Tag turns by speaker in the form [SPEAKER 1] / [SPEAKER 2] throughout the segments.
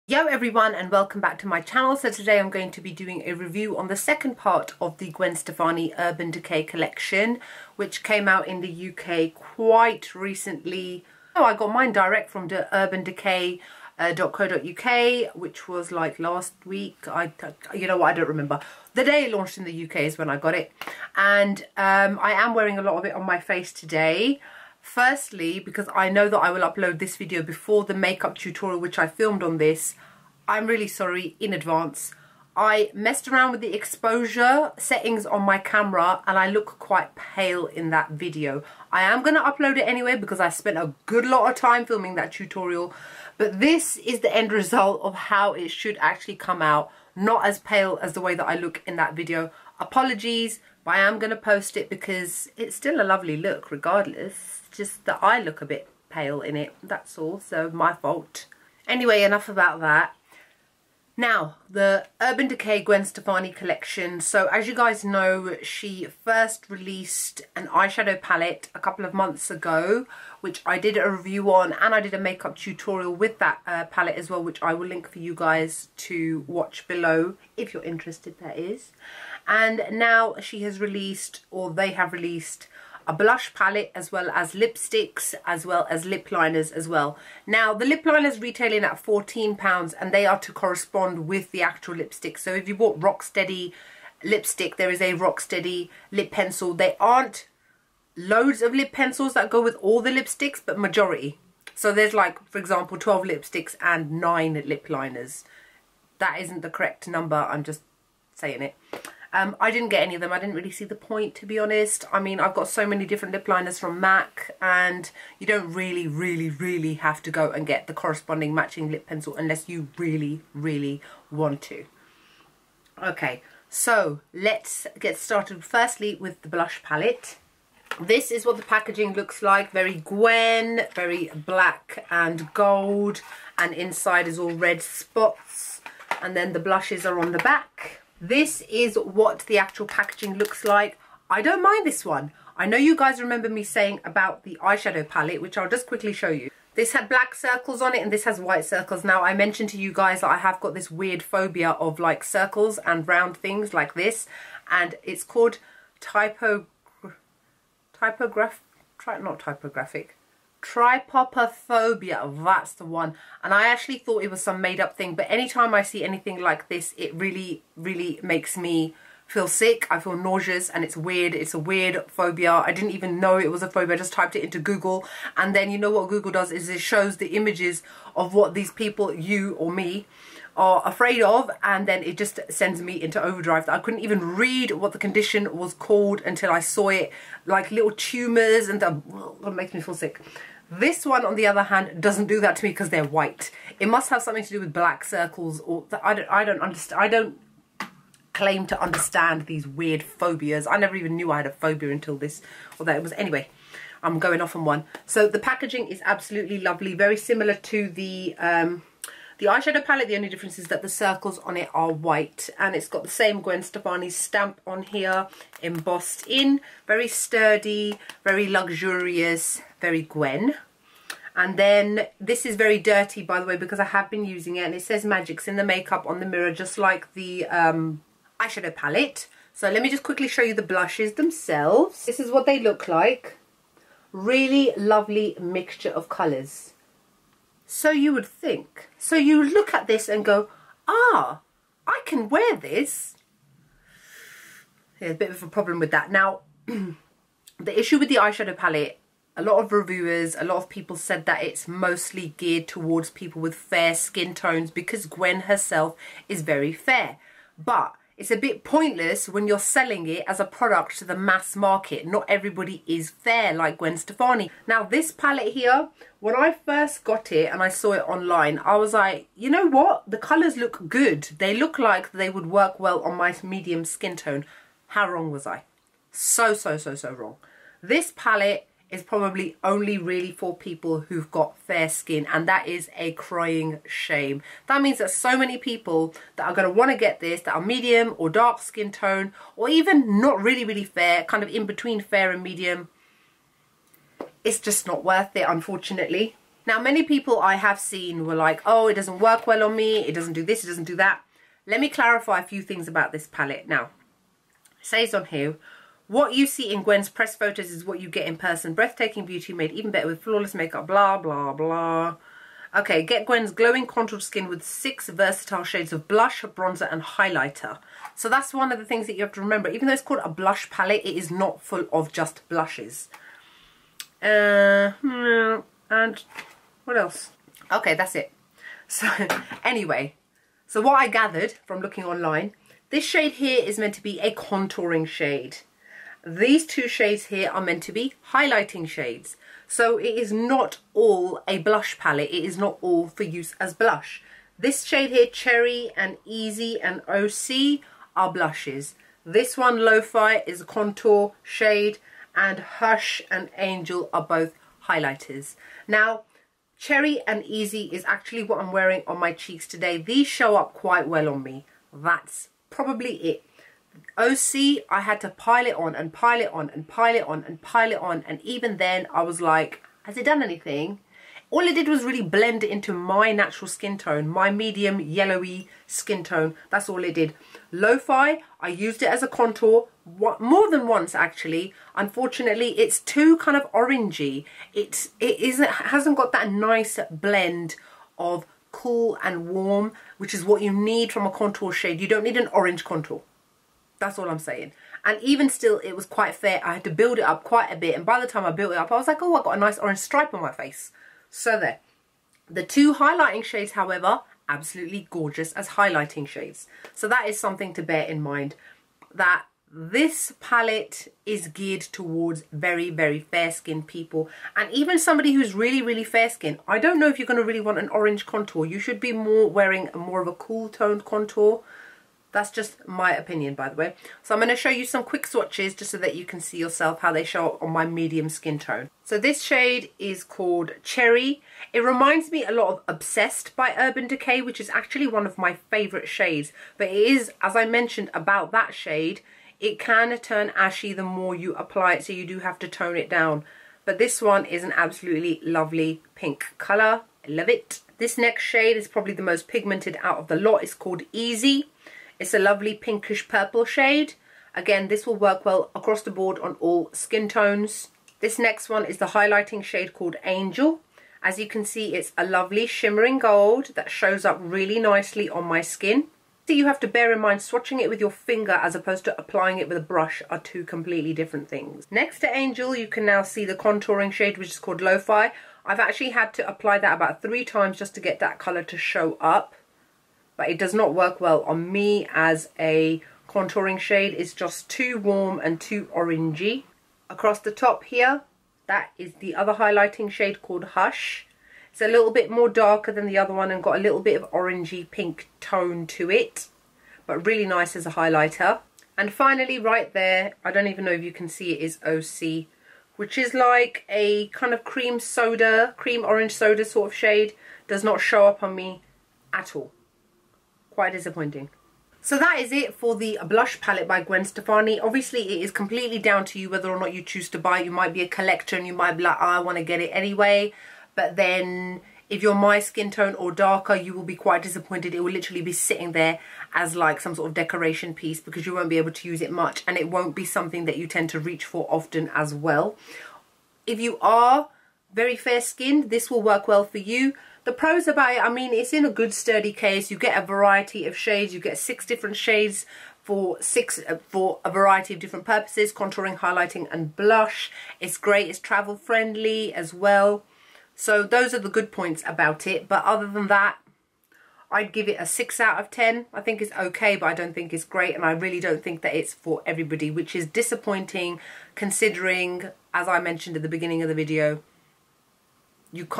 [SPEAKER 1] Yo everyone, and welcome back to my channel. So today I'm going to be doing a review on the second part of the Gwen Stefani Urban Decay collection, which came out in the UK quite recently. Oh, I got mine direct from the urbandecay.co.uk, which was like last week. You know what, I don't remember. The day it launched in the UK is when I got it. And I am wearing a lot of it on my face today. Firstly, because I know that I will upload this video before the makeup tutorial which I filmed on this, I'm really sorry in advance. I messed around with the exposure settings on my camera and I look quite pale in that video. I am going to upload it anyway because I spent a good lot of time filming that tutorial, but this is the end result of how it should actually come out, not as pale as the way that I look in that video. Apologies, but I am going to post it because it's still a lovely look regardless. Just that I look a bit pale in it, that's all, so my fault. Anyway, enough about that. Now, the Urban Decay Gwen Stefani collection. So as you guys know, she first released an eyeshadow palette a couple of months ago, which I did a review on, and I did a makeup tutorial with that palette as well, which I will link for you guys to watch below if you're interested, that is. And now she has released, or they have released, a blush palette as well as lipsticks as well as lip liners as well. Now the lip liners retailing at £14 and they are to correspond with the actual lipstick. So if you bought Rocksteady lipstick, there is a Rocksteady lip pencil. They aren't loads of lip pencils that go with all the lipsticks, but majority. So there's like, for example, 12 lipsticks and 9 lip liners. That isn't the correct number, I'm just saying it. I didn't get any of them. I didn't really see the point, to be honest. I mean, I've got so many different lip liners from MAC, and you don't really have to go and get the corresponding matching lip pencil unless you really want to. Okay, so let's get started firstly with the blush palette. This is what the packaging looks like. Very Gwen, very black and gold, and inside is all red spots, and then the blushes are on the back. This is what the actual packaging looks like. I don't mind this one. I know you guys remember me saying about the eyeshadow palette, which I'll just quickly show you. This had black circles on it and this has white circles. Now, I mentioned to you guys that I have got this weird phobia of like circles and round things like this. And it's called trypopophobia, that's the one. And I actually thought it was some made up thing, but anytime I see anything like this, it really makes me feel sick. I feel nauseous and it's weird. It's a weird phobia. I didn't even know it was a phobia. I just typed it into Google, and then you know what Google does is it shows the images of what these people, you or me, are afraid of, and then it just sends me into overdrive. I couldn't even read what the condition was called until I saw it, like little tumours, and that makes me feel sick. This one, on the other hand, doesn't do that to me because they're white. It must have something to do with black circles, or I don't understand. I don't claim to understand these weird phobias. I never even knew I had a phobia until this, although it was, anyway, I'm going off on one. So the packaging is absolutely lovely, very similar to the eyeshadow palette. The only difference is that the circles on it are white, and it's got the same Gwen Stefani stamp on here, embossed in. Very sturdy, very luxurious, very Gwen. And then this is very dirty, by the way, because I have been using it, and it says Magics in the makeup on the mirror, just like the eyeshadow palette. So let me just quickly show you the blushes themselves. This is what they look like. Really lovely mixture of colours. So you would think. So you look at this and go, ah, I can wear this. There's a bit of a problem with that. Now, the issue with the eyeshadow palette, a lot of reviewers, a lot of people said that it's mostly geared towards people with fair skin tones because Gwen herself is very fair. But it's a bit pointless when you're selling it as a product to the mass market. Not everybody is fair like Gwen Stefani. Now this palette here, when I first got it and I saw it online, I was like, you know what? The colours look good. They look like they would work well on my medium skin tone. How wrong was I? So wrong. This palette is probably only really for people who've got fair skin, and that is a crying shame. That means that so many people that are going to want to get this, that are medium or dark skin tone, or even not really fair, kind of in between fair and medium, it's just not worth it, unfortunately. Now, many people I have seen were like, oh, it doesn't work well on me, it doesn't do this, it doesn't do that. Let me clarify a few things about this palette. Now, it says on here, what you see in Gwen's press photos is what you get in person. Breathtaking beauty made even better with flawless makeup, blah, blah, blah. Okay, get Gwen's glowing contoured skin with 6 versatile shades of blush, bronzer and highlighter. So that's one of the things that you have to remember. Even though it's called a blush palette, it is not full of just blushes. And what else? Okay, that's it. So anyway, so what I gathered from looking online, this shade here is meant to be a contouring shade. These 2 shades here are meant to be highlighting shades. So it is not all a blush palette. It is not all for use as blush. This shade here, Cherry and Easy and OC, are blushes. This one, Lo-Fi, is a contour shade, and Hush and Angel are both highlighters. Now, Cherry and Easy is actually what I'm wearing on my cheeks today. These show up quite well on me. That's probably it. OC, I had to pile it on and pile it on and pile it on and pile it on, and even then I was like, has it done anything? All it did was really blend into my natural skin tone, my medium yellowy skin tone. That's all it did. Lo-Fi, I used it as a contour more than once actually. Unfortunately, it's too kind of orangey. It hasn't got that nice blend of cool and warm, which is what you need from a contour shade. You don't need an orange contour. That's all I'm saying. And even still, it was quite fair. I had to build it up quite a bit. And by the time I built it up, I was like, oh, I got a nice orange stripe on my face. So there. The 2 highlighting shades, however, absolutely gorgeous as highlighting shades. So that is something to bear in mind. That this palette is geared towards very, very fair-skinned people. And even somebody who's really, really fair-skinned, I don't know if you're going to really want an orange contour. You should be wearing more of a cool-toned contour. That's just my opinion, by the way. So I'm going to show you some quick swatches just so that you can see yourself how they show up on my medium skin tone. So this shade is called Cherry. It reminds me a lot of Obsessed by Urban Decay, which is actually one of my favourite shades. But it is, as I mentioned about that shade, it can turn ashy the more you apply it, so you do have to tone it down. But this one is an absolutely lovely pink colour. I love it. This next shade is probably the most pigmented out of the lot. It's called Easy. It's a lovely pinkish purple shade. Again, this will work well across the board on all skin tones. This next one is the highlighting shade called Angel. As you can see, it's a lovely shimmering gold that shows up really nicely on my skin. So you have to bear in mind, swatching it with your finger as opposed to applying it with a brush are 2 completely different things. Next to Angel, you can now see the contouring shade, which is called Lo-Fi. I've actually had to apply that about 3 times just to get that colour to show up. But it does not work well on me as a contouring shade. It's just too warm and too orangey. Across the top here, that is the other highlighting shade called Hush. It's a little bit more darker than the other one and got a little bit of orangey pink tone to it. But really nice as a highlighter. And finally right there, I don't even know if you can see it, is OC, which is like a kind of cream orange soda sort of shade. Does not show up on me at all. Quite disappointing. So that is it for the blush palette by Gwen Stefani. Obviously, it is completely down to you whether or not you choose to buy it. You might be a collector and you might be like, oh, I want to get it anyway. But then if you're my skin tone or darker, you will be quite disappointed. It will literally be sitting there as like some sort of decoration piece because you won't be able to use it much, and it won't be something that you tend to reach for often as well. If you are very fair skinned, this will work well for you. The pros about it, I mean, it's in a good sturdy case. You get a variety of shades. You get 6 different shades for a variety of different purposes: contouring, highlighting and blush. It's great. It's travel friendly as well. So those are the good points about it. But other than that, I'd give it a 6 out of 10. I think it's okay, but I don't think it's great. And I really don't think that it's for everybody, which is disappointing considering, as I mentioned at the beginning of the video,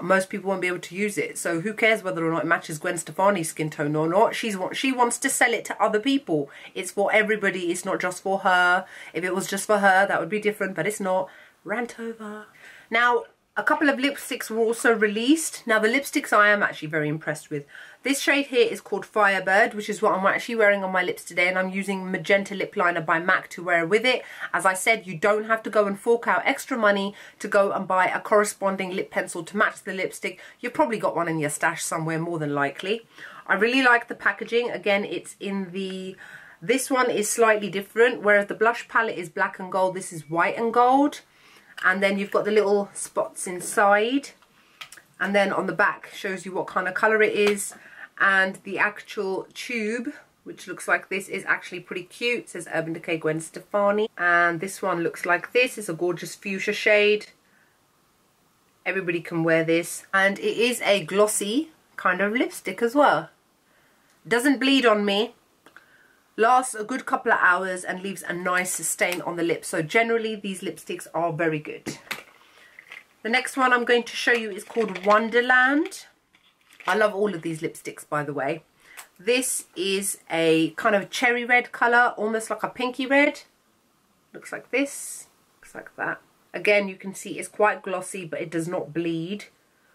[SPEAKER 1] most people won't be able to use it. So who cares whether or not it matches Gwen Stefani's skin tone or not? She wants to sell it to other people. It's for everybody. It's not just for her. If it was just for her, that would be different, but it's not. Rant over. Now, A couple of lipsticks were also released. Now the lipsticks I am actually very impressed with. This shade here is called Firebird, which is what I'm actually wearing on my lips today, and I'm using Magenta Lip Liner by MAC to wear with it. As I said, you don't have to go and fork out extra money to go and buy a corresponding lip pencil to match the lipstick. You've probably got one in your stash somewhere, more than likely. I really like the packaging. Again, it's in the... This one is slightly different, whereas the blush palette is black and gold, this is white and gold. And then you've got the little spots inside. And then on the back shows you what kind of colour it is. And the actual tube, which looks like this, is actually pretty cute. It says Urban Decay Gwen Stefani. And this one looks like this. It's a gorgeous fuchsia shade. Everybody can wear this. And it is a glossy kind of lipstick as well. Doesn't bleed on me. Lasts a good couple of hours and leaves a nice stain on the lips. So generally these lipsticks are very good. The next one I'm going to show you is called Wonderland. I love all of these lipsticks, by the way. This is a kind of cherry red colour, almost like a pinky red. Looks like this, looks like that. Again, you can see it's quite glossy, but it does not bleed,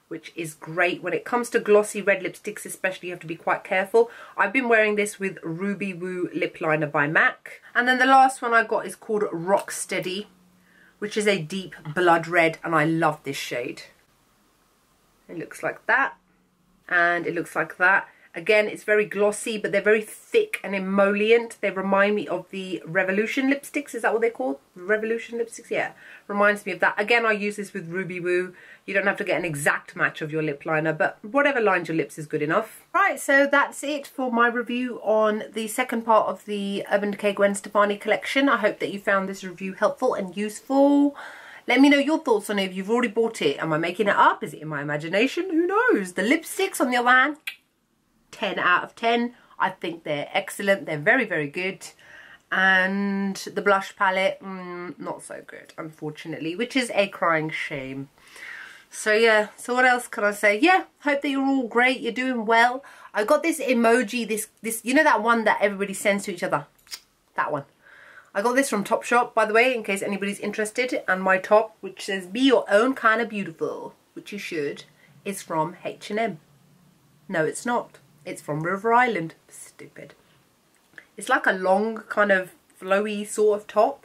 [SPEAKER 1] which is great. When it comes to glossy red lipsticks especially, you have to be quite careful. I've been wearing this with Ruby Woo Lip Liner by MAC. And then the last one I got is called Rocksteady, which is a deep blood red, and I love this shade. It looks like that. And it looks like that. Again, it's very glossy, but they're very thick and emollient. They remind me of the Revolution lipsticks. Is that what they're called? Revolution lipsticks? Yeah. Reminds me of that. Again, I use this with Ruby Woo. You don't have to get an exact match of your lip liner, but whatever lines your lips is good enough. Right, so that's it for my review on the second part of the Urban Decay Gwen Stefani collection. I hope that you found this review helpful and useful. Let me know your thoughts on it. If you've already bought it, am I making it up? Is it in my imagination? Who knows? The lipsticks, on the other hand, 10 out of 10. I think they're excellent. They're very, very good. And the blush palette, not so good, unfortunately, which is a crying shame. So yeah, so what else can I say? Yeah, hope that you're all great. You're doing well. I got this emoji, this you know that one that everybody sends to each other? That one. I got this from Topshop, by the way, in case anybody's interested. And my top, which says, be your own kind of beautiful, which you should, is from H&M. No, it's not. It's from River Island. Stupid. It's like a long, kind of flowy sort of top.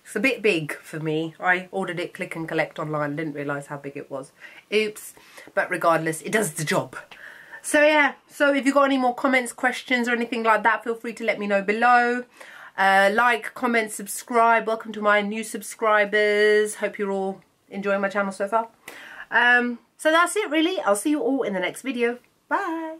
[SPEAKER 1] It's a bit big for me. I ordered it click and collect online. Didn't realise how big it was. Oops. But regardless, it does the job. So yeah, so if you've got any more comments, questions or anything like that, feel free to let me know below. Like, comment, subscribe. Welcome to my new subscribers. Hope you're all enjoying my channel so far. So that's it really. I'll see you all in the next video. Bye.